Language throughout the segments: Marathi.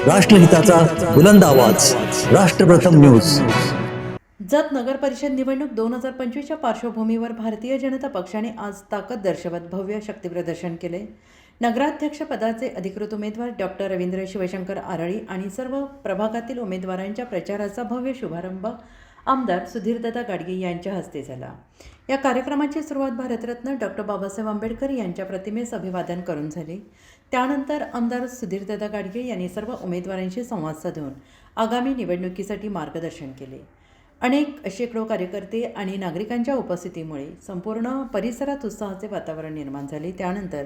राष्ट्रहिताचा बुलंद आवाज, राष्ट्रप्रथम न्यूज। जत नगर परिषद निवडणूक 2025च्या पार्श्वभूमीवर भारतीय जनता पक्षाने आज ताकद दर्शवत भव्य शक्तीप्रदर्शन केले। नगराध्यक्ष पदाचे अधिकृत उमेदवार डॉक्टर रवींद्र शिवशंकर आरळी आणि सर्व प्रभागातील उमेदवारांच्या प्रचाराचा भव्य शुभारंभ आमदार सुधीरदादा गाडगे यांच्या हस्ते झाला। या कार्यक्रमाची सुरुवात भारतरत्न डॉक्टर बाबासाहेब आंबेडकर यांच्या प्रतिमेस अभिवादन करून झाली। त्यानंतर आमदार सुधीरदादा गाडगे यांनी सर्व उमेदवारांशी संवाद साधून आगामी निवडणुकीसाठी मार्गदर्शन केले। अनेक शेकडो कार्यकर्ते आणि नागरिकांच्या उपस्थितीमुळे संपूर्ण परिसरात उत्साहाचे वातावरण निर्माण झाले। त्यानंतर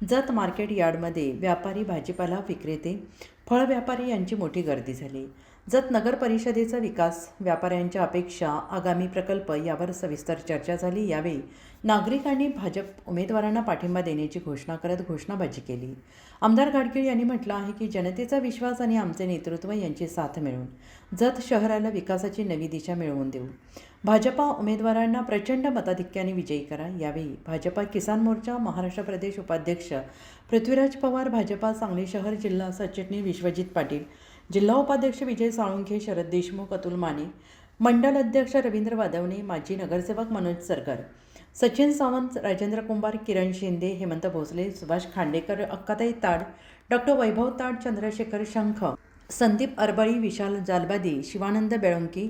जत मार्केट यार्डमध्ये व्यापारी, भाजीपाला विक्रेते, फळ व्यापारी यांची मोठी गर्दी झाली। जत नगर परिषदेचा विकास, व्यापाऱ्यांच्या अपेक्षा, आगामी प्रकल्प यावर सविस्तर चर्चा झाली। यावेळी नागरिकांनी भाजप उमेदवारांना पाठिंबा देण्याची घोषणा करत घोषणाबाजी केली। आमदार गाडगे यांनी म्हटलं आहे की जनतेचा विश्वास आणि आमचे नेतृत्व यांची साथ मिळून जत शहराला विकासाची नवी दिशा मिळवून देऊ। भाजपा उमेदवारांना प्रचंड मताधिक्याने विजयी करा। यावेळी भाजपा किसान मोर्चा महाराष्ट्र प्रदेश उपाध्यक्ष पृथ्वीराज पवार, भाजपा सांगली शहर जिल्हा सरचिटणीस विश्वजित पाटील, जिल्हा उपाध्यक्ष विजय साळुंखे, शरद देशमुख, अतुल माने, मंडल अध्यक्ष रवींद्र वादवणे, माजी नगरसेवक मनोज सरकर, सचिन सावंत, राजेंद्र कुंभार, किरण शिंदे, हेमंत भोसले, सुभाष खांडेकर, अक्काताई ताड, डॉक्टर वैभव ताड, चंद्रशेखर शंख, संदीप अरबळी, विशाल जालबादी, शिवानंद बेळुंकी,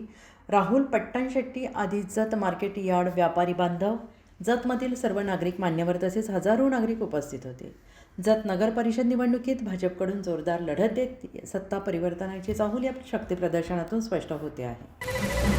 राहुल पट्टणशेट्टी आदी जत मार्केट यार्ड व्यापारी बांधव, जतमधील सर्व नागरिक मान्यवर तसेच हजारो नागरिक उपस्थित होते। जत नगर परिषद निवडणुकीत भाजपकडून जोरदार लढत देत सत्ता परिवर्तनाची चाहूल या शक्ती प्रदर्शनातून स्पष्ट होते आहे।